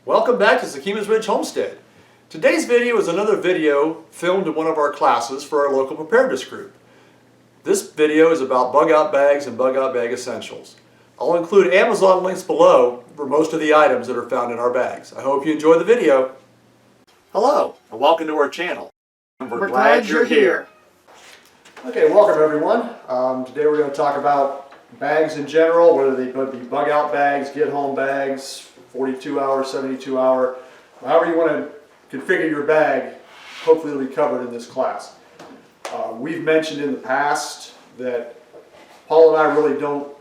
Welcome back to Zakima's Ridge Homestead. Today's video is another video filmed in one of our classes for our local preparedness group. This video is about bug out bags and bug out bag essentials. I'll include Amazon links below for most of the items that are found in our bags. I hope you enjoy the video. Hello and welcome to our channel. We're glad you're here. Okay, welcome everyone. Today we're going to talk about bags in general, whether they be bug out bags, get home bags, 42 hour, 72 hour, however you want to configure your bag. Hopefully it'll be covered in this class. We've mentioned in the past that Paula and I really don't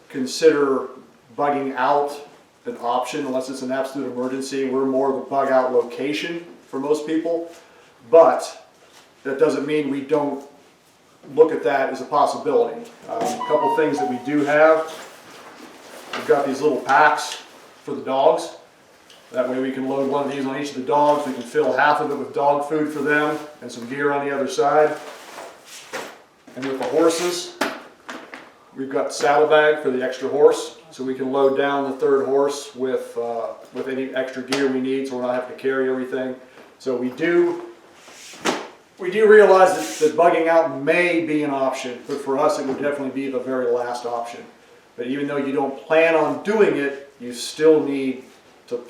consider bugging out an option unless it's an absolute emergency. We're more of a bug out location for most people, but that doesn't mean we don't look at that as a possibility. A couple things that we do have. We've got these little packs for the dogs. That way we can load one of these on each of the dogs. We can fill half of it with dog food for them and some gear on the other side. And with the horses, we've got the saddlebag for the extra horse, so we can load down the third horse with any extra gear we need, so we're not having to carry everything. So we do realize that bugging out may be an option, but for us it would definitely be the very last option. But even though you don't plan on doing it, you still need to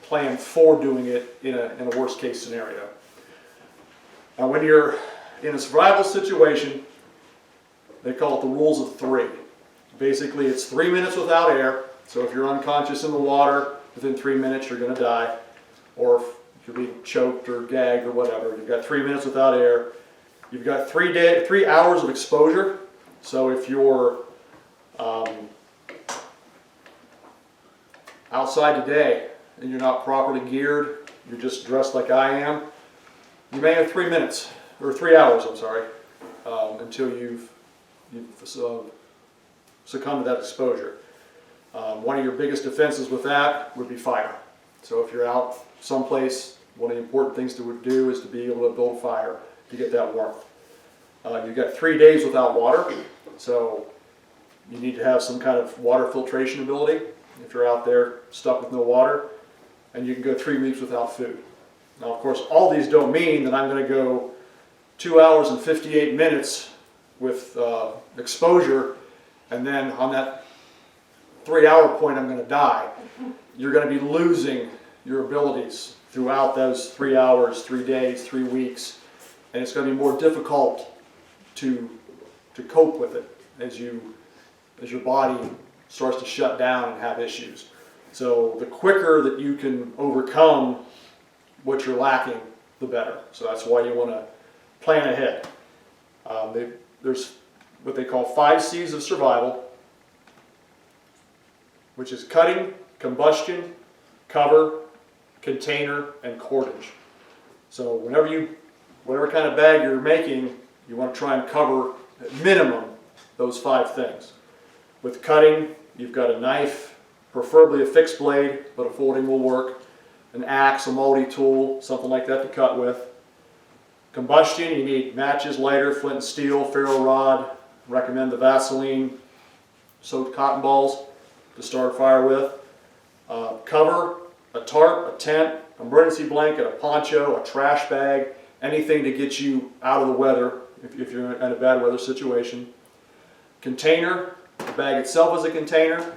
plan for doing it in a worst case scenario. Now when you're in a survival situation, they call it the rules of 3. Basically it's 3 minutes without air, so if you're unconscious in the water, within 3 minutes you're going to die, or if you're being choked or gagged or whatever, you've got 3 minutes without air. You've got 3 hours of exposure, so if you're outside today and you're not properly geared, you're just dressed like I am, you may have 3 minutes, or 3 hours, I'm sorry, until you've succumbed to that exposure. One of your biggest defenses with that would be fire. So if you're out someplace, one of the important things to do is to be able to build a fire to get that warmth. You've got 3 days without water, so you need to have some kind of water filtration ability if you're out there stuck with no water, and you can go 3 weeks without food. Now of course all these don't mean that I'm going to go 2 hours and 58 minutes with exposure and then on that 3 hour point I'm going to die. You're going to be losing your abilities throughout those 3 hours, 3 days, 3 weeks, and it's going to be more difficult to cope with it as your body starts to shut down and have issues. So the quicker that you can overcome what you're lacking, the better. So that's why you want to plan ahead. There's what they call 5 C's of survival, which is cutting, combustion, cover, container, and cordage. So whatever kind of bag you're making, you want to try and cover at minimum those 5 things. With cutting, you've got a knife, preferably a fixed blade, but a folding will work, an axe, a multi-tool, something like that to cut with. Combustion, you need matches, lighter, flint and steel, ferro rod. Recommend the Vaseline soaked cotton balls to start a fire with. Cover, a tarp, a tent, emergency blanket, a poncho, a trash bag, anything to get you out of the weather if you're in a bad weather situation. Container, the bag itself is a container,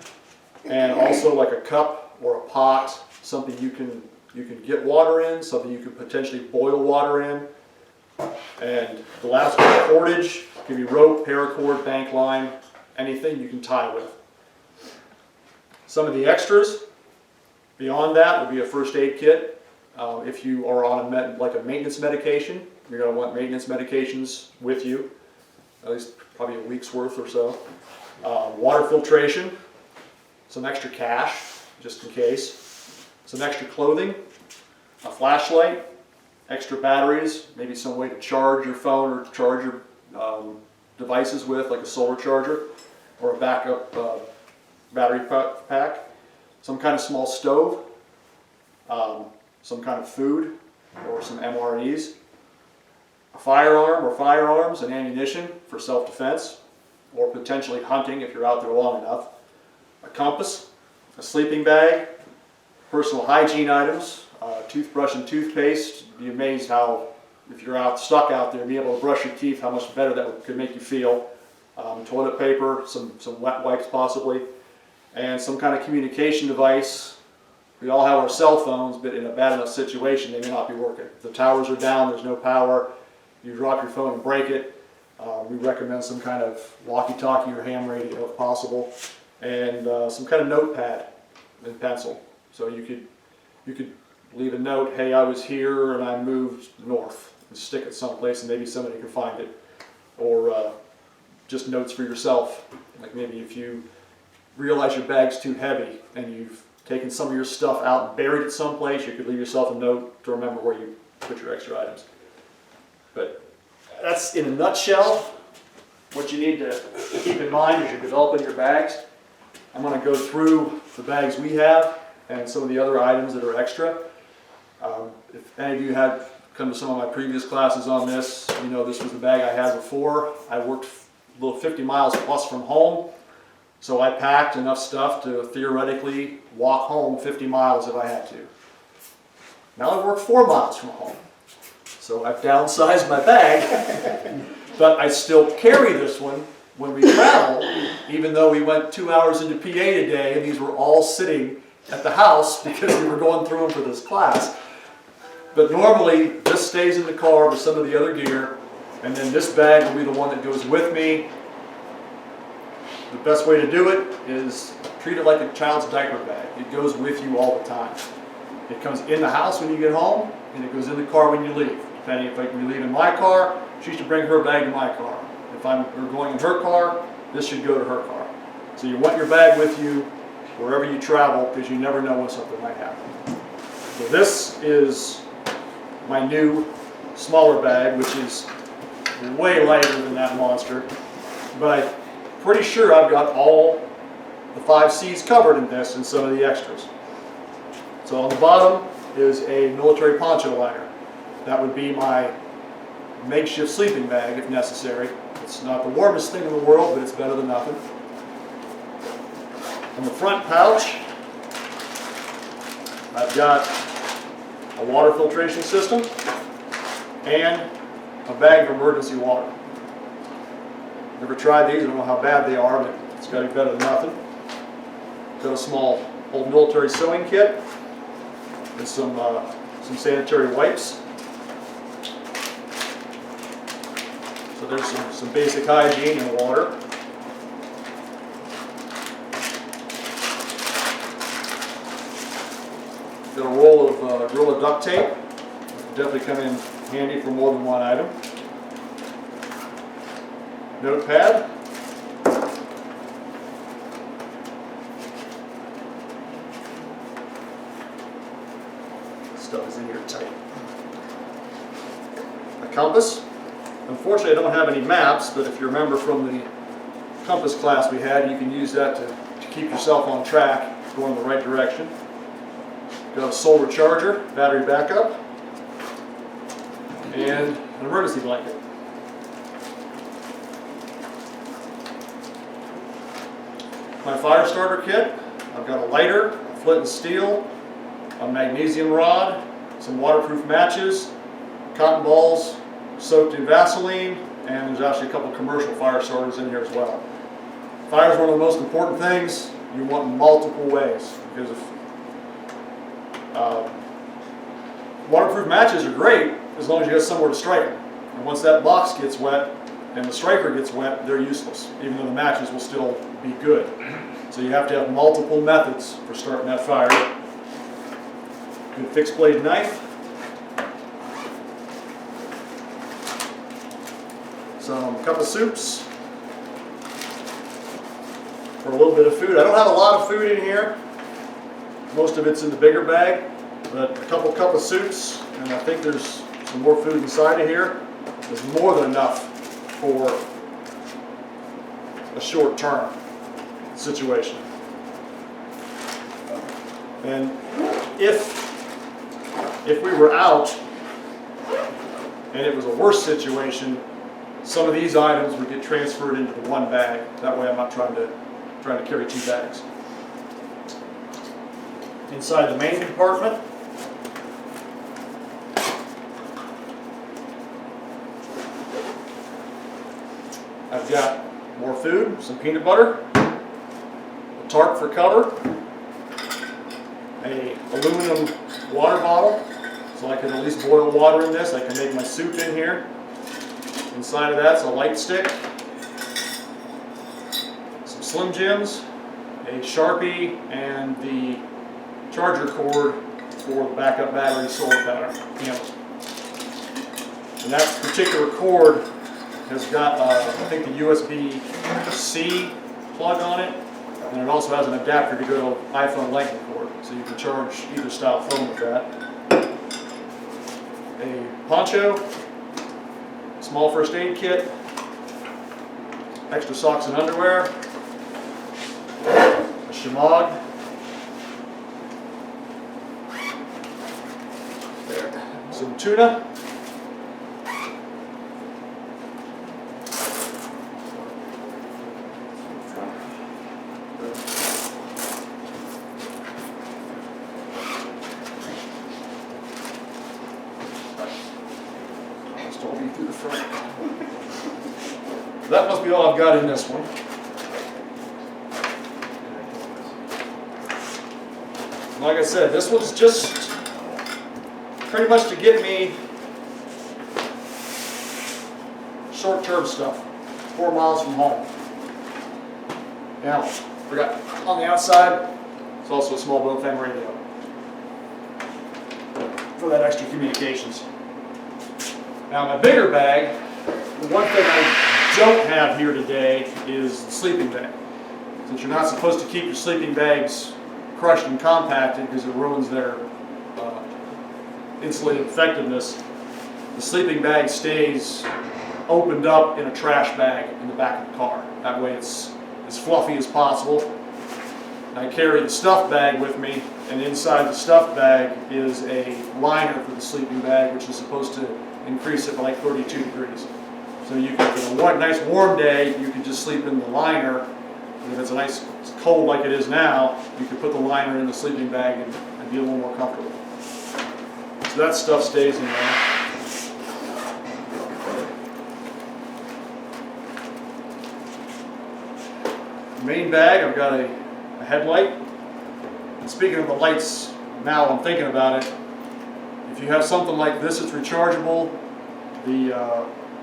and also like a cup or a pot, something you can get water in, something you can potentially boil water in. And the last one, cordage, can be rope, paracord, bank line, anything you can tie with. Some of the extras beyond that would be a first aid kit. If you are on like a maintenance medication, you're going to want maintenance medications with you, at least probably a week's worth or so. Water filtration, some extra cash just in case, some extra clothing, a flashlight, extra batteries, maybe some way to charge your phone or charge your devices with, like a solar charger or a backup battery pack, some kind of small stove, some kind of food or some MREs, a firearm or firearms and ammunition for self-defense or potentially hunting if you're out there long enough, a compass, a sleeping bag, personal hygiene items, toothbrush and toothpaste. You'd be amazed how, if you're stuck out there, be able to brush your teeth, how much better that could make you feel. Toilet paper, some wet wipes possibly, and some kind of communication device. We all have our cell phones, but in a bad enough situation, they may not be working. If the towers are down, there's no power, you drop your phone and break it. We recommend some kind of walkie-talkie or ham radio if possible, and some kind of notepad and pencil. So you could leave a note, hey, I was here and I moved north, and stick it someplace and maybe somebody can find it. Or just notes for yourself, like maybe if you realize your bag's too heavy and you've taken some of your stuff out and buried it someplace, you could leave yourself a note to remember where you put your extra items. But that's, in a nutshell, what you need to keep in mind as you're developing your bags. I'm going to go through the bags we have and some of the other items that are extra. If any of you had come to some of my previous classes on this, you know this was the bag I had before. I worked a little 50 miles plus from home, so I packed enough stuff to theoretically walk home 50 miles if I had to. Now I work 4 miles from home, so I've downsized my bag, but I still carry this one when we travel, even though we went 2 hours into PA today and these were all sitting at the house because we were going through them for this class. But normally this stays in the car with some of the other gear, and then this bag will be the one that goes with me. The best way to do it is treat it like a child's diaper bag. It goes with you all the time. It comes in the house when you get home, and it goes in the car when you leave. Depending if we leave in my car, she should bring her bag to my car. If we're going in her car, this should go to her car. So you want your bag with you wherever you travel, because you never know when something might happen. So this is my new smaller bag, which is way lighter than that monster, but I'm pretty sure I've got all the 5 C's covered in this and some of the extras. So on the bottom is a military poncho liner. That would be my makeshift sleeping bag if necessary. It's not the warmest thing in the world, but it's better than nothing. On the front pouch, I've got a water filtration system and a bag of emergency water. Never tried these, I don't know how bad they are, but it's got to be better than nothing. Got a small old military sewing kit and some sanitary wipes. So there's some basic hygiene and water. Got a roll of duct tape. Definitely come in handy for more than one item. Notepad. Stuff is in here tight. A compass. Unfortunately, I don't have any maps, but if you remember from the compass class we had, you can use that to keep yourself on track, going in the right direction. Got a solar charger, battery backup, and an emergency blanket. My fire starter kit, I've got a lighter, a flint and steel, a magnesium rod, some waterproof matches, cotton balls soaked in Vaseline, and there's actually a couple of commercial fire starters in here as well. Fire is one of the most important things. You want multiple ways, because if waterproof matches are great as long as you got somewhere to strike them. And once that box gets wet and the striker gets wet, they're useless, even though the matches will still be good. So you have to have multiple methods for starting that fire. Good fixed blade knife. Some cup of soups. For a little bit of food. I don't have a lot of food in here. Most of it's in the bigger bag, but a cup of soups, and I think there's some more food inside of here. There's more than enough for a short-term situation. And if we were out and it was a worse situation, some of these items would get transferred into the one bag. That way I'm not trying to carry 2 bags. inside the main compartment. I've got more food, some peanut butter, a tarp for cover, a aluminum water bottle, so I can at least boil water in this. I can make my soup in here. Inside of that's a light stick, some Slim Jims, a Sharpie, and the charger cord for the backup battery solar panels. And that particular cord has got, I think, the USB-C plug on it, and it also has an adapter to go to iPhone lightning cord, so you can charge either style phone with that. A poncho, small first aid kit, extra socks and underwear, a shemagh, some tuna, through the front. That must be all I've got in this one. Like I said, this was just pretty much to get me short-term stuff, 4 miles from home. Now, forgot, on the outside, it's also a small built-in radio for that extra communications. Now my bigger bag, the one thing I don't have here today is the sleeping bag. Since you're not supposed to keep your sleeping bags crushed and compacted because it ruins their insulative effectiveness, the sleeping bag stays opened up in a trash bag in the back of the car. That way it's as fluffy as possible. And I carry the stuff bag with me, and inside the stuff bag is a liner for the sleeping bag, which is supposed to increase it by like 32 degrees. So you can, for a nice warm day, you can just sleep in the liner. And if it's a nice cold like it is now, you can put the liner in the sleeping bag and be a little more comfortable. So that stuff stays in there. The main bag, I've got a headlight. And speaking of the lights, now I'm thinking about it, if you have something like this, it's rechargeable, the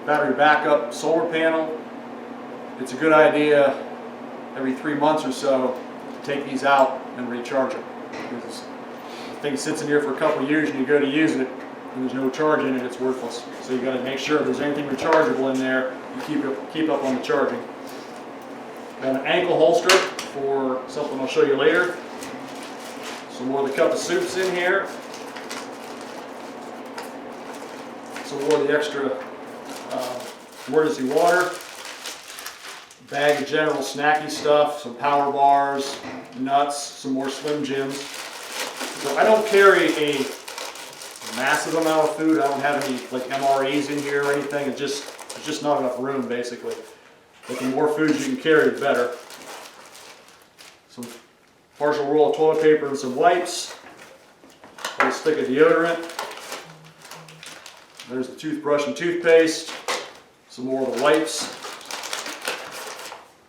battery backup solar panel, it's a good idea every 3 months or so to take these out and recharge them. Because the thing sits in here for a couple of years and you go to use it and there's no charge in it, it's worthless. So you got to make sure if there's anything rechargeable in there, you keep up on the charging. Got an ankle holster for something I'll show you later. Some more of the cup of soups in here. Some more of the extra emergency water. Bag of general snacky stuff, some power bars, nuts, some more Slim Jims. So I don't carry a massive amount of food. I don't have any like MREs in here or anything. It's just not enough room basically. But the more food you can carry, the better. Some partial roll of toilet paper and some wipes. A little stick of deodorant. There's the toothbrush and toothpaste. Some more of the wipes.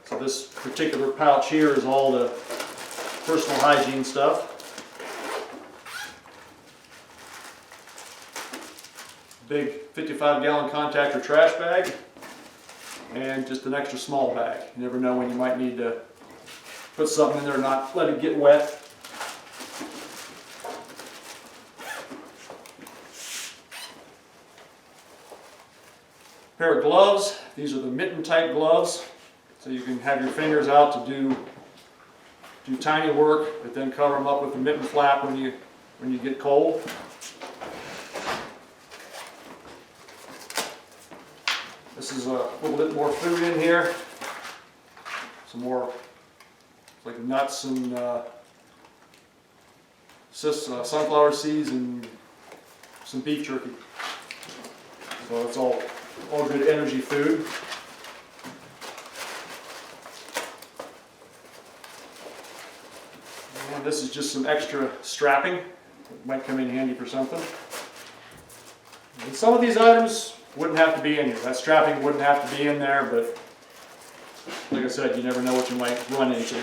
So this particular pouch here is all the personal hygiene stuff. Big 55-gallon compactor trash bag. And just an extra small bag. You never know when you might need to put something in there and not let it get wet. Pair of gloves. These are the mitten type gloves. So you can have your fingers out to do tiny work, but then cover them up with a mitten flap when you get cold. This is a little bit more food in here. Some more like nuts and sunflower seeds and some beef jerky. So it's all good energy food. And And this is just some extra strapping. It might come in handy for something. And some of these items wouldn't have to be in here. That strapping wouldn't have to be in there, but like I said, you never know what you might run into.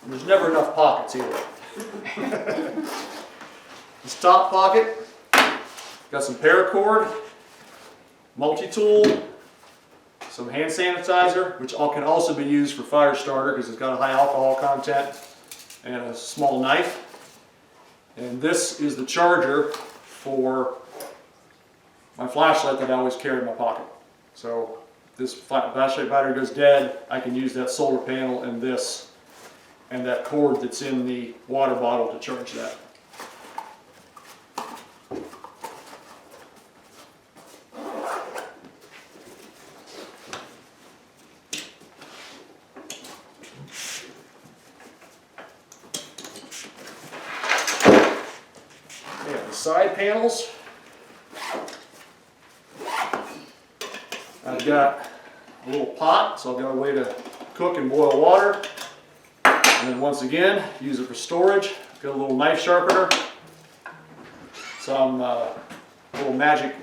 There's never enough pockets either. This top pocket, got some paracord, multi-tool, some hand sanitizer, which can also be used for fire starter because it's got a high alcohol content, and a small knife. And this is the charger for my flashlight that I always carry in my pocket. So if this flashlight battery goes dead, I can use that solar panel and this and that cord that's in the water bottle to charge that. The side panels, I've got a little pot, so I've got a way to cook and boil water. And then once again, use it for storage. Got a little knife sharpener, some little magic,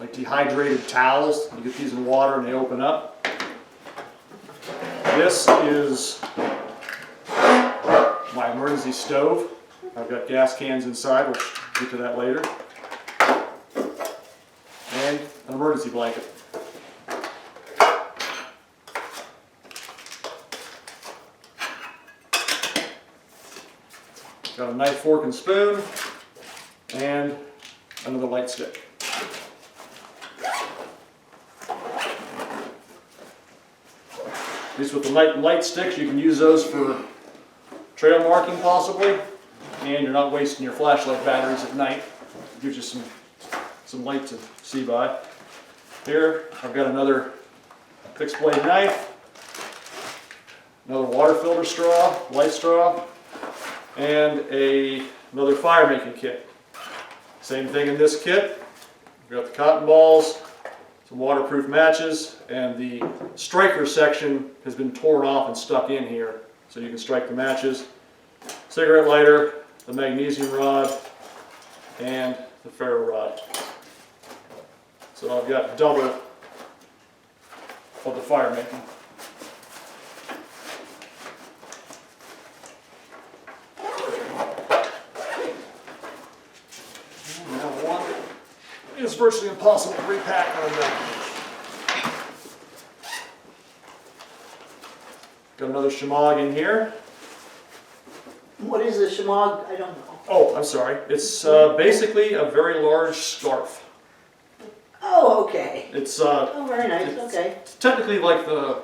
like dehydrated towels. You get these in water and they open up. This is my emergency stove. I've got gas cans inside, we'll get to that later. And an emergency blanket. Got a knife, fork, and spoon, and another light stick. At least with the light sticks, you can use those for trail marking possibly, and you're not wasting your flashlight batteries at night. It gives you some light to see by. Here, I've got another fixed blade knife, another water filter straw, light straw, and another fire making kit. Same thing in this kit. We've got the cotton balls, some waterproof matches, and the striker section has been torn off and stuck in here, so you can strike the matches. Cigarette lighter, the magnesium rod, and the ferro rod. So I've got double of the fire making. It's virtually impossible to repack on that. Got another shemagh in here. What is a shemagh? I don't know. Oh, I'm sorry. It's basically a very large scarf. Oh, okay. It's Oh, very nice. Okay. it's technically like the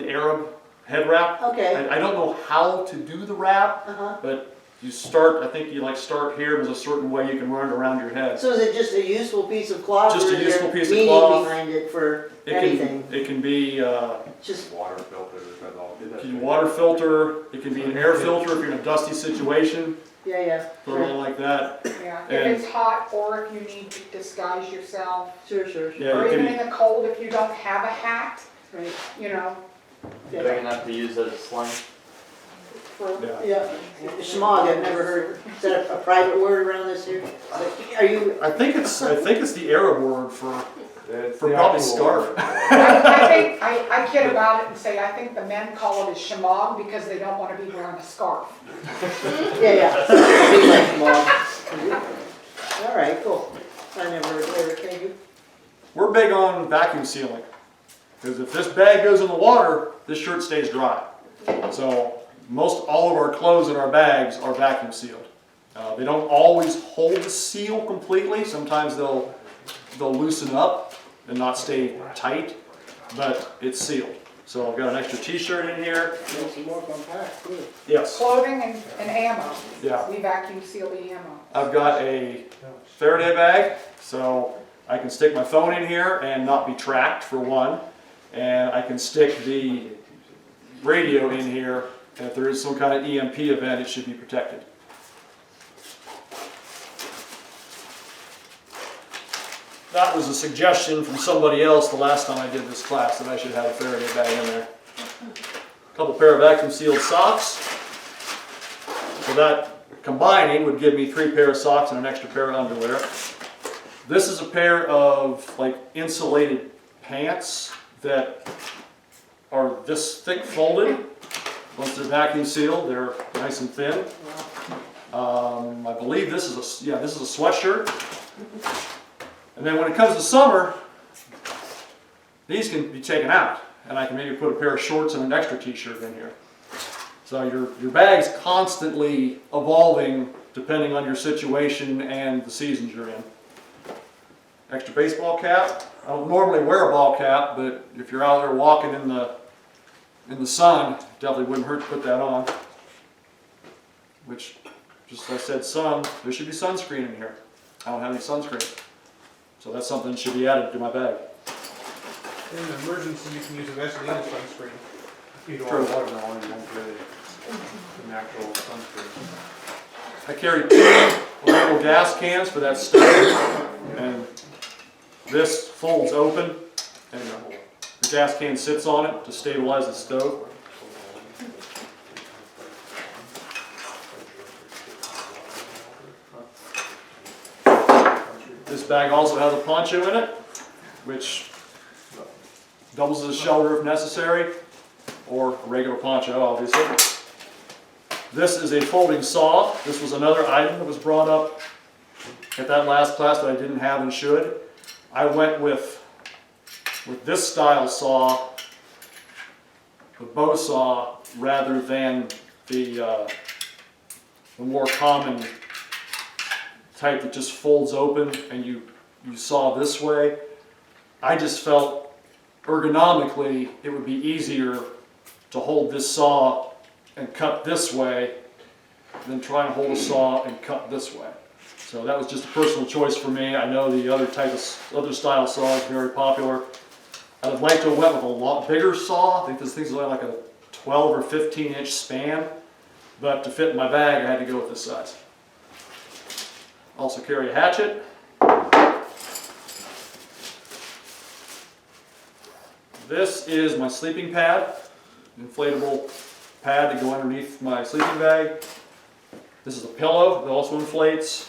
Arab head wrap. Okay. I don't know how to do the wrap, but you start. I think you start here. There's a certain way you can run it around your head. So is it just a useful piece of cloth? Just or a is useful there piece of meaning cloth. behind it for anything? It can be Just water filter. it can be water filter. It can be an air filter if you're in a dusty situation. yeah. Put it on like that. Yeah, And- if it's hot or if you need to disguise yourself. Sure. Yeah, Or it even can in the cold if you don't have a hat, Right. you know. Big enough to use as a sling. For, yeah. Yeah. Shemagh, I've never heard. Is that a private word around this here? Are you? I think it's the Arab word for It's For the probably actual scarf. word. I kid about it and say I think the men call it a shemagh because they don't want to be wearing a scarf. Yeah. Be like shemagh. All right, cool. I never heard of it. Thank you. We're big on vacuum sealing, because if this bag goes in the water, this shirt stays dry. So most all of our clothes in our bags are vacuum sealed. They don't always hold the seal completely. Sometimes they'll loosen up and not stay tight, but it's sealed. So I've got an extra t-shirt in here. Yes. Clothing and ammo. Yeah. We vacuum seal the ammo. I've got a Faraday bag, so I can stick my phone in here and not be tracked, for one. And I can stick the radio in here, and if there is some kind of EMP event, it should be protected. that was a suggestion from somebody else the last time I did this class, that I should have a Faraday bag in there. A couple pair of vacuum sealed socks. So that combining would give me 3 pair of socks and an extra pair of underwear. This is a pair of like insulated pants that are this thick folded. Once they're vacuum sealed, they're nice and thin. I believe this is a sweatshirt. And then when it comes to summer, these can be taken out, and I can maybe put a pair of shorts and an extra t-shirt in here. So your bag's constantly evolving depending on your situation and the seasons you're in. Extra baseball cap. I don't normally wear a ball cap, but if you're out there walking in the sun, definitely wouldn't hurt to put that on. Which, just as I said, sun, there should be sunscreen in here. I don't have any sunscreen. So that's something that should be added to my bag. In an emergency, you can use a Vaseline sunscreen. You don't True. want watermelon, you won't get a natural sunscreen. I carry 2 little gas cans for that stove, and this folds open, and the gas can sits on it to stabilize the stove. This bag also has a poncho in it, which doubles as a shelter if necessary, or a regular poncho, obviously. This is a folding saw. This was another item that was brought up at that last class that I didn't have and should. I went with this style saw, the bow saw, rather than the more common type that just folds open and you saw this way. I just felt ergonomically it would be easier to hold this saw and cut this way than try and hold a saw and cut this way. So that was just a personal choice for me. I know the other style saw is very popular. I would like to have went with a lot bigger saw. I think this thing's only like a 12 or 15 inch span, but to fit in my bag I had to go with this size. Also carry a hatchet. This is my sleeping pad, inflatable pad to go underneath my sleeping bag. This is a pillow that also inflates.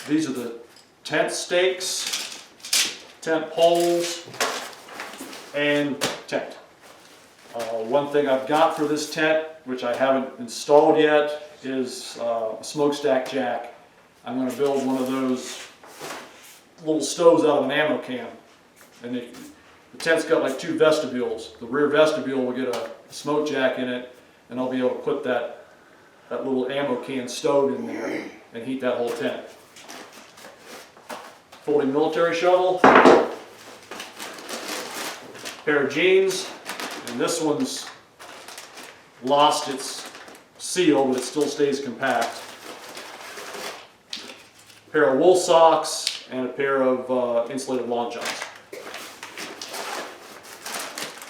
These are the tent stakes, tent poles, and tent. One thing I've got for this tent, which I haven't installed yet, is a smokestack jack. I'm going to build one of those little stoves out of an ammo can. And the tent's got like 2 vestibules. The rear vestibule will get a smoke jack in it, and I'll be able to put that little ammo can stove in there and heat that whole tent. Folding military shovel, pair of jeans, and this one's lost its seal, but it still stays compact. Pair of wool socks and a pair of insulated long johns.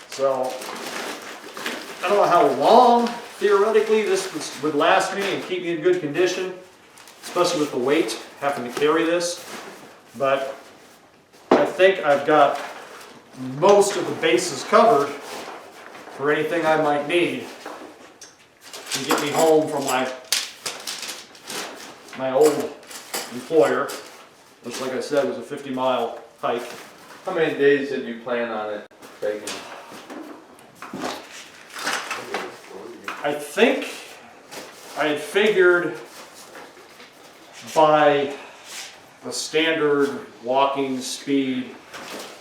So, I don't know how long, theoretically, this would last me and keep me in good condition, especially with the weight, having to carry this. But I think I've got most of the bases covered for anything I might need to get me home from my old employer, which, like I said, was a 50-mile hike. How many days did you plan on it taking? I think I had figured by the standard walking speed,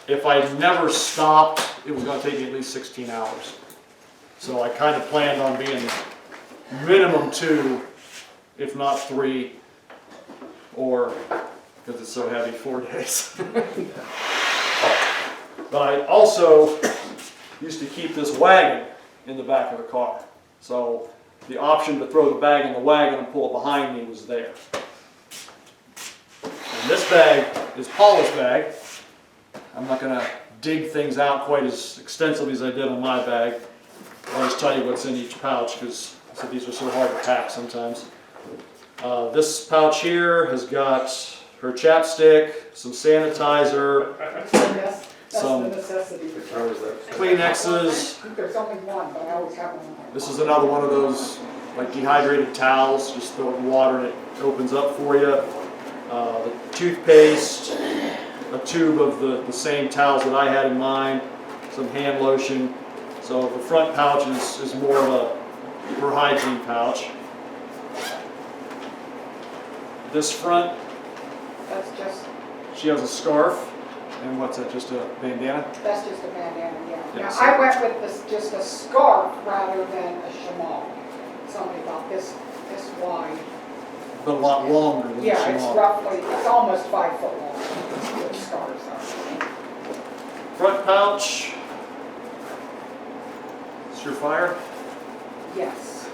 if I never stopped, it was going to take me at least 16 hours. So I kind of planned on being minimum 2, if not 3, or, because it's so heavy, 4 days. But I also used to keep this wagon in the back of the car. So the option to throw the bag in the wagon and pull it behind me was there. And this bag is Paula's bag. I'm not going to dig things out quite as extensively as I did on my bag. I'll just tell you what's in each pouch because I said these are so hard to pack sometimes. This pouch here has got her chapstick, some sanitizer, That's Some- the necessity. Kleenexes. There's only one, but I always have one. This is another one of those like dehydrated towels, just throw it in water and it opens up for you. The toothpaste, a tube of the same towels that I had in mind, some hand lotion. So the front pouch is more of a her hygiene pouch. This front, That's just, she has a scarf. And what's that, just a bandana? that's just a bandana, yeah. Yeah, Now, so- I went with this, just a scarf rather than a shawl. It's only about this wide. But a lot longer than the Yeah, it's shawl. roughly, it's almost 5 foot long. The scarves are. Front pouch. It's your fire. Yes.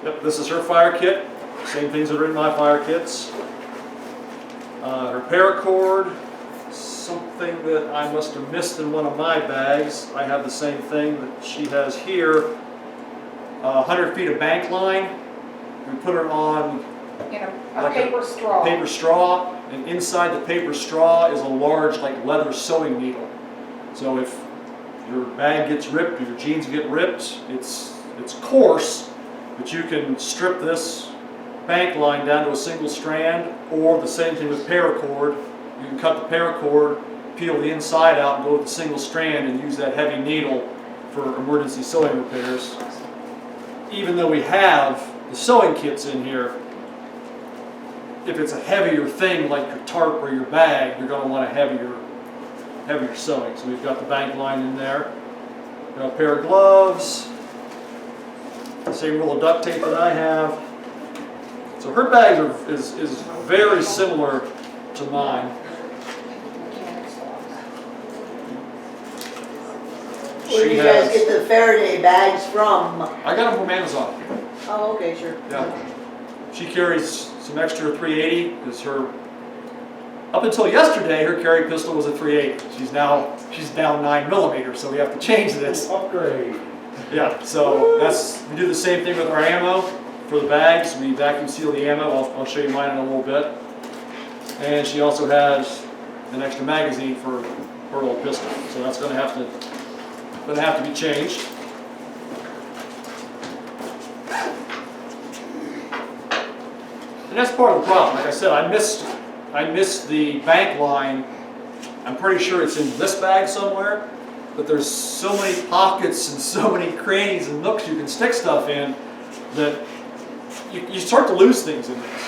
Yep, this is her fire kit. Same things that are in my fire kits. Her paracord, something that I must have missed in one of my bags. I have the same thing that she has here. 100 feet of bank line. We put her on In a Like a paper straw. paper straw, and inside the paper straw is a large like leather sewing needle. So if your bag gets ripped or your jeans get ripped, it's coarse, but you can strip this bank line down to a single strand, or the same thing with paracord. You can cut the paracord, peel the inside out, and go with a single strand and use that heavy needle for emergency sewing repairs. Even though we have the sewing kits in here, if it's a heavier thing like your tarp or your bag, you're going to want a heavier sewing. So we've got the bank line in there. Got a pair of gloves. The same roll of duct tape that I have. So her bag is very similar to mine. Mechanics gloves. Where do you guys get the Faraday bags from? I got them from Amazon. Oh, okay, sure. Yeah. She carries some extra 380 because up until yesterday, her carry pistol was a 380. She's down 9mm, so we have to change this. Upgrade. Yeah, so we do the same thing with our ammo for the bags. We vacuum seal the ammo. I'll show you mine in a little bit. And she also has an extra magazine for her old pistol, so that's going to have to be changed. And that's part of the problem. Like I said, I missed the bank line. I'm pretty sure it's in this bag somewhere, but there's so many pockets and so many crannies and nooks you can stick stuff in that you start to lose things in this.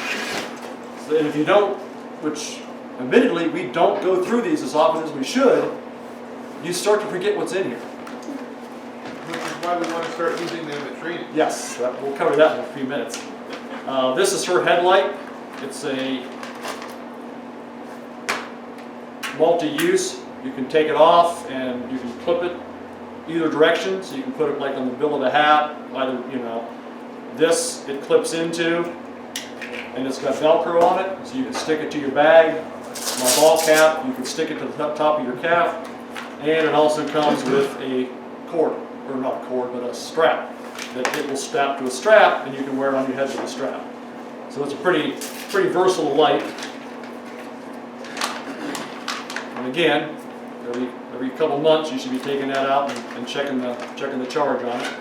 So, and if you don't, which admittedly we don't go through these as often as we should, you start to forget what's in here. Which is why we want to start using them at training. Yes, we'll cover that in a few minutes. This is her headlight. It's a multi-use. You can take it off and you can clip it either direction. So you can put it like on the bill of the hat. Either, this it clips into, and it's got Velcro on it, so you can stick it to your bag. My ball cap, you can stick it to the top of your cap, and it also comes with a cord, or not a cord, but a strap that it will strap to a strap, and you can wear it on your head with a strap. So it's a pretty versatile light. And again, every couple months you should be taking that out and checking the charge on it.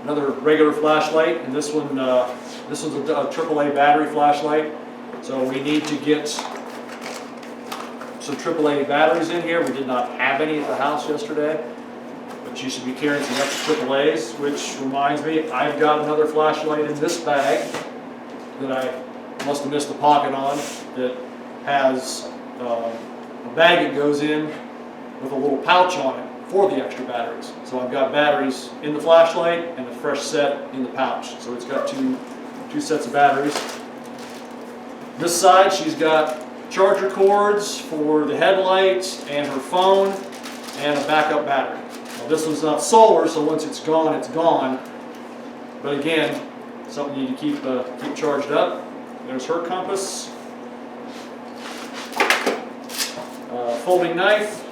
Another regular flashlight, and this one's a AAA battery flashlight. So we need to get some AAA batteries in here. We did not have any at the house yesterday, but you should be carrying some extra AAAs, which reminds me, I've got another flashlight in this bag that I must have missed a pocket on that has a bag that goes in with a little pouch on it for the extra batteries. So I've got batteries in the flashlight and a fresh set in the pouch. So it's got two sets of batteries. This side, she's got charger cords for the headlights and her phone and a backup battery. Now, this one's not solar, so once it's gone, it's gone. But again, something you need to keep charged up. There's her compass. Folding knife.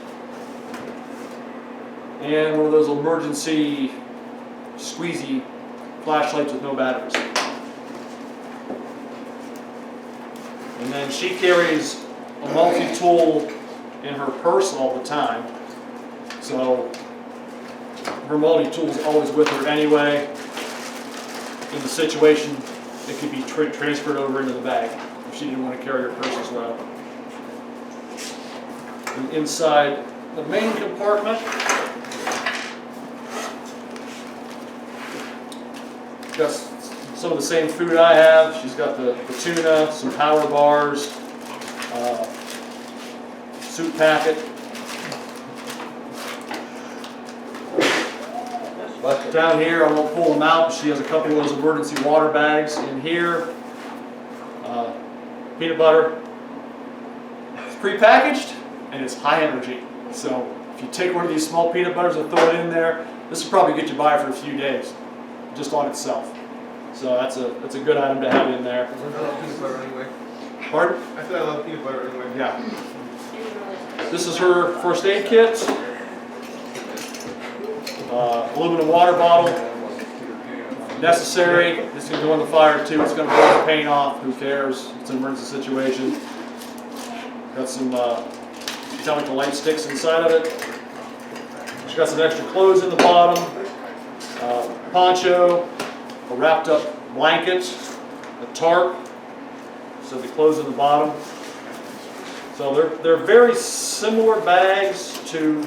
And one of those emergency squeezy flashlights with no batteries. And then she carries a multi-tool in her purse all the time. So her multi-tool is always with her anyway. In the situation, it could be transferred over into the bag if she didn't want to carry her purse as well. And inside the main compartment, got some of the same food I have. She's got the tuna, some power bars, soup packet. Down here, I won't pull them out, but she has a couple of those emergency water bags in here. Peanut butter. It's prepackaged and it's high energy. So if you take one of these small peanut butters and throw it in there, this will probably get you by for a few days, just on itself. So that's a good item to have in there. I love peanut butter anyway. Pardon? I said I love peanut butter anyway. Yeah. This is her first aid kit. Aluminum water bottle. Necessary. This is going to go in the fire too. It's going to burn the paint off. Who cares? It's an emergency situation. Got some chemical light sticks inside of it. She's got some extra clothes in the bottom. Poncho. A wrapped up blanket. A tarp. So the clothes in the bottom. So they're very similar bags to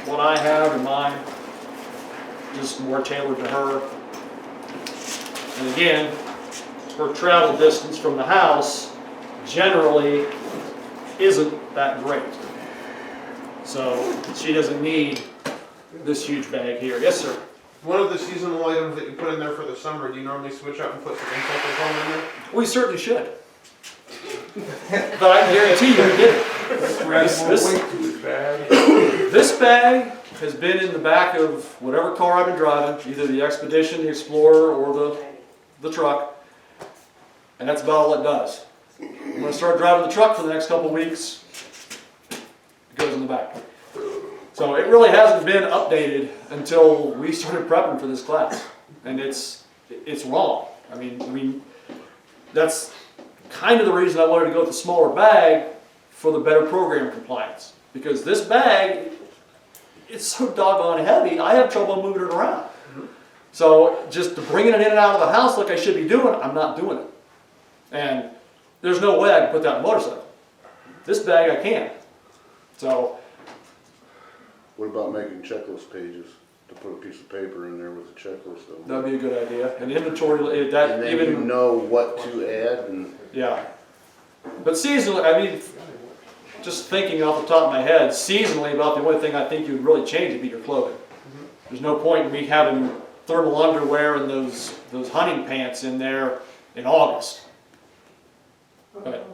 what I have in mine, just more tailored to her. And again, her travel distance from the house generally isn't that great. So she doesn't need this huge bag here. Yes, sir? One of the seasonal items that you put in there for the summer, do you normally switch out and put some insect foam in there? We certainly should. But I can guarantee you we get it. This bag has been in the back of whatever car I've been driving, either the Expedition, the Explorer, or the truck, and that's about all it does. I'm going to start driving the truck for the next couple of weeks. It goes in the back. So it really hasn't been updated until we started prepping for this class, and it's wrong. I mean, that's kind of the reason I wanted to go with the smaller bag for the better program compliance. Because this bag, it's so doggone heavy, I have trouble moving it around. So just bringing it in and out of the house like I should be doing, I'm not doing it. And there's no way I can put that in a motorcycle. This bag I can. So. What about making checklist pages? To put a piece of paper in there with a checklist of That'd be a good idea. And inventory, that and then even. you know what to add and. Yeah. But seasonally, I mean, just thinking off the top of my head, seasonally about the only thing I think you would really change would be your clothing. There's no point in me having thermal underwear and those hunting pants in there in August. But,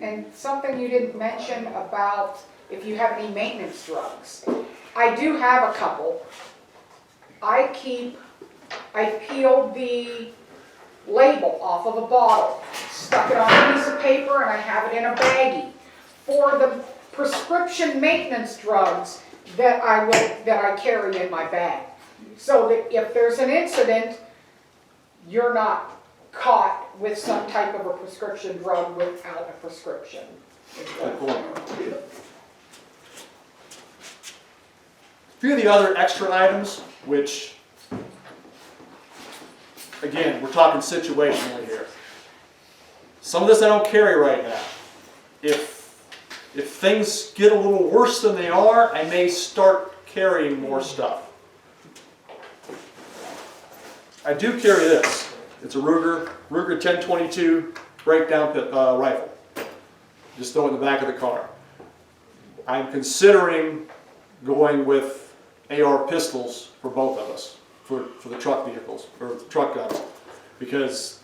And something you didn't mention about if you have any maintenance drugs. I do have a couple. I peeled the label off of a bottle, stuck it on a piece of paper, and I have it in a baggie for the prescription maintenance drugs that I carry in my bag. So that if there's an incident, you're not caught with some type of a prescription drug without a prescription. good point. A few of the other extra items, which, again, we're talking situationally here. Some of this I don't carry right now. If things get a little worse than they are, I may start carrying more stuff. I do carry this. It's a Ruger 1022 breakdown rifle. Just throw it in the back of the car. I'm considering going with AR pistols for both of us, for the truck vehicles, or the truck guns, because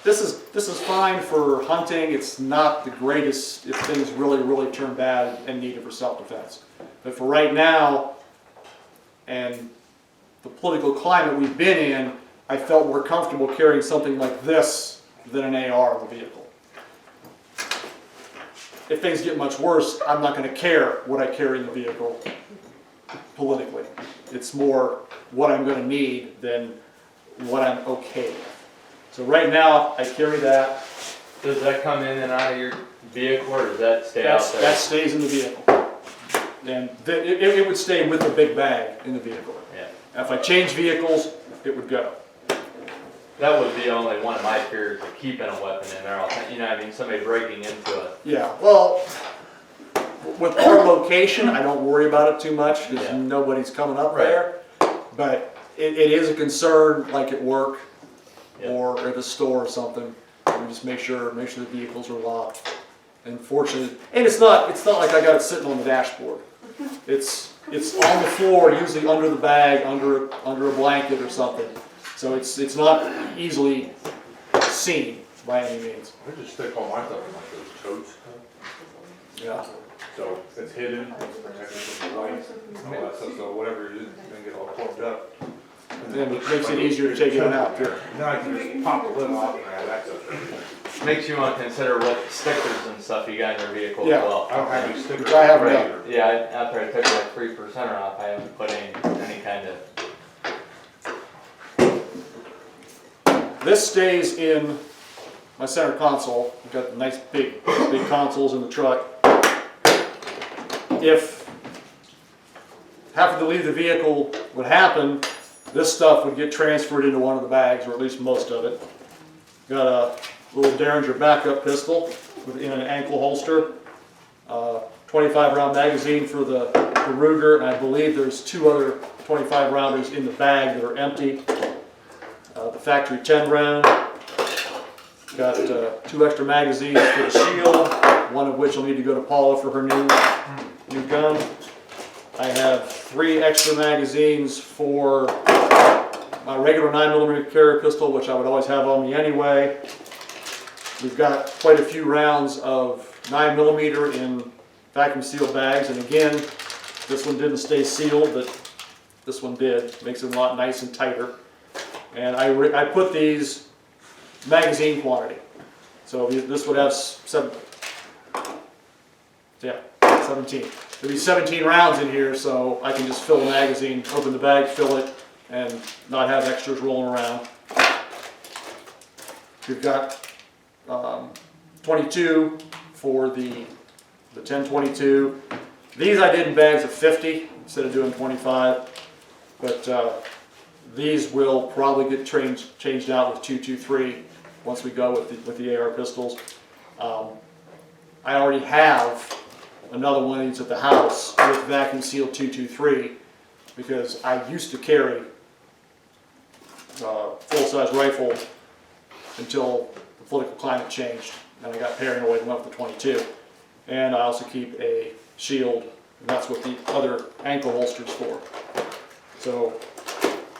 this is fine for hunting. It's not the greatest if things really turn bad and need it for self-defense. But for right now, and the political climate we've been in, I felt more comfortable carrying something like this than an AR in the vehicle. If things get much worse, I'm not going to care what I carry in the vehicle politically. It's more what I'm going to need than what I'm okay with. So right now, I carry that. Does that come in and out of your vehicle, or does that stay out there? That stays in the vehicle. And it would stay with the big bag in the vehicle. Yeah. If I change vehicles, it would go. That would be only one of my fears of keeping a weapon in there. You know, I mean, somebody breaking into it. Yeah, well, with our location, I don't worry about it too much because Yeah. nobody's coming up Right. there. But it is a concern, like at work Yeah. or at a store or something. We just make sure the vehicles are locked. And fortunately, and it's not like I got it sitting on the dashboard. It's on the floor, usually under the bag, under a blanket or something. So it's not easily seen by any means. I just stick all my stuff in like those totes, Yeah. so it's hidden, it's protected from the light, and all that stuff, so whatever it is, it's gonna get all plugged up. And then it makes it easier to take it out too. Then I can just pop the lid off and have access. Makes you want to consider what stickers and stuff you got in your vehicle Yeah. as well. I don't have any stickers. Which I haven't right done. either. Yeah, after I took like 3% off, I haven't put any kind of. This stays in my center console. We've got the nice big consoles in the truck. If having to leave the vehicle would happen, this stuff would get transferred into one of the bags, or at least most of it. Got a little Derringer backup pistol in an ankle holster. 25 round magazine for the Ruger, and I believe there's 2 other 25 rounders in the bag that are empty. The factory 10 round. Got 2 extra magazines for the shield, one of which will need to go to Paula for her new gun. I have 3 extra magazines for my regular 9mm carrier pistol, which I would always have on me anyway. We've got quite a few rounds of 9mm in vacuum sealed bags, and again, this one didn't stay sealed, but this one did. Makes it a lot nice and tighter. And I put these magazine quantity. So this would have 17. There'd be 17 rounds in here, so I can just fill the magazine, open the bag, fill it, and not have extras rolling around. We've got 22 for the 10-22. These I did in bags of 50 instead of doing 25, but these will probably get changed out with 223 once we go with the AR pistols. I already have another one of these at the house with vacuum sealed 223 because I used to carry a full-size rifle until the political climate changed, and I got paranoid and went with the 22. And I also keep a shield, and that's what the other ankle holster's for. So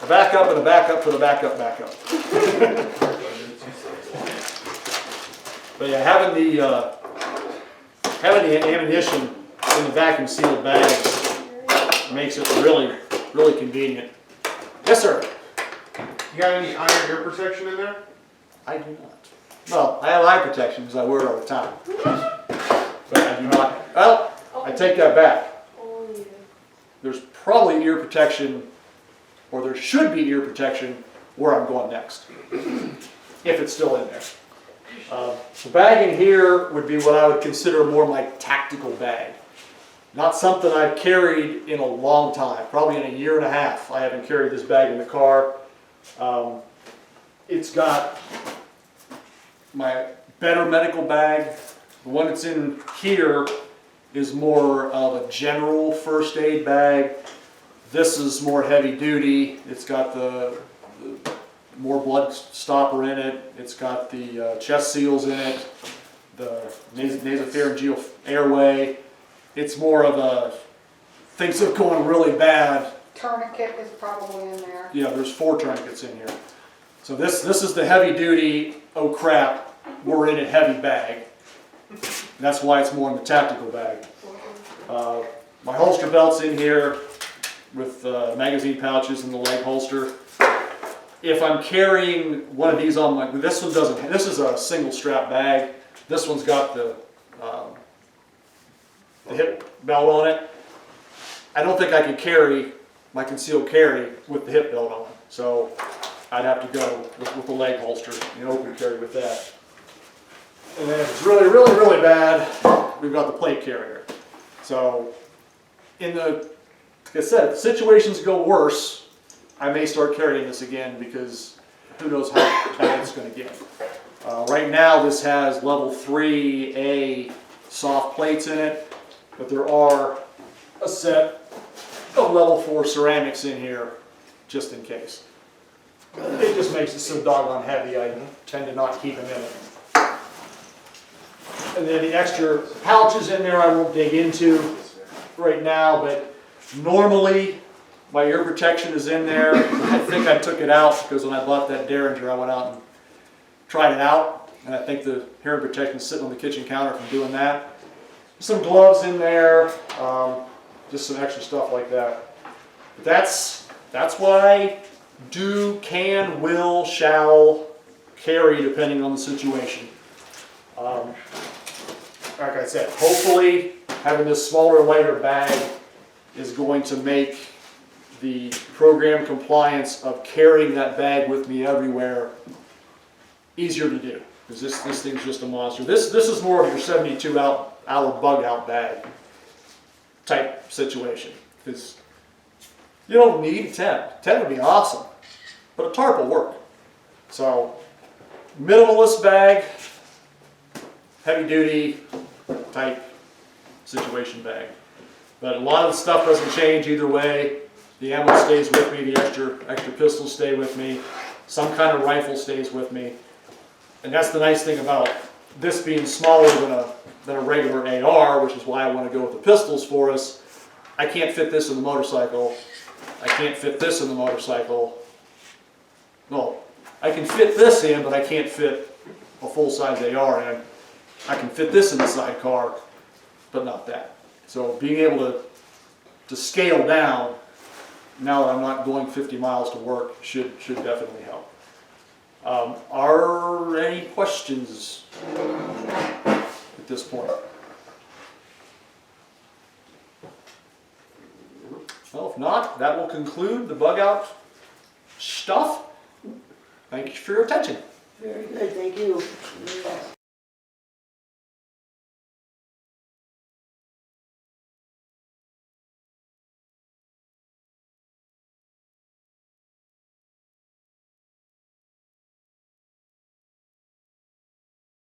a backup and a backup for the backup. But yeah, having the ammunition in the vacuum sealed bags makes it really, really convenient. Yes, sir. You got any iron ear protection in there? I do not. Well, I have eye protection because I wear it all the time. But I do not. Well, I take that back. There's probably ear protection, or there should be ear protection where I'm going next, if it's still in there. The bag in here would be what I would consider more my tactical bag. Not something I've carried in a long time, probably in a year and a half. I haven't carried this bag in the car. It's got my better medical bag. The one that's in here is more of a general first aid bag. This is more heavy duty. It's got the more blood stopper in it. It's got the chest seals in it, the nasopharyngeal airway. It's more of a, things are going really bad. Tourniquet is probably in there. Yeah, there's 4 tourniquets in here. So this is the heavy duty, oh crap, we're in a heavy bag. That's why it's more in the tactical bag. My holster belt's in here with magazine pouches in the leg holster. If I'm carrying one of these on my, this one doesn't, this is a single strap bag. This one's got the hip belt on it. I don't think I can carry my concealed carry with the hip belt on. So I'd have to go with the leg holster and open carry with that. And then if it's really, really, really bad, we've got the plate carrier. So like I said, if situations go worse, I may start carrying this again because who knows how bad it's going to get. Right now this has level 3A soft plates in it, but there are a set of level 4 ceramics in here just in case. It just makes it so doggone heavy, I tend to not keep them in it. And then the extra pouches in there I won't dig into right now, but normally my ear protection is in there. I think I took it out because when I bought that Derringer I went out and tried it out, and I think the hearing protection is sitting on the kitchen counter from doing that. Some gloves in there, just some extra stuff like that. But that's what I do, can, will, shall carry depending on the situation. Like I said, hopefully having this smaller, lighter bag is going to make the program compliance of carrying that bag with me everywhere easier to do. Because this thing's just a monster. This is more of your 72-hour bug out bag type situation. Because you don't need a tent. A tent would be awesome, but a tarp will work. So minimalist bag, heavy duty type situation bag. But a lot of the stuff doesn't change either way. The ammo stays with me, the extra pistols stay with me, some kind of rifle stays with me. And that's the nice thing about this being smaller than a regular AR, which is why I want to go with the pistols for us. I can't fit this in the motorcycle. I can't fit this in the motorcycle. No, I can fit this in, but I can't fit a full-size AR in. I can fit this in the sidecar, but not that. So being able to scale down, now that I'm not going 50 miles to work, should definitely help. Are any questions at this point? Well, if not, that will conclude the bug out stuff. Thank you for your attention. Very good, thank you.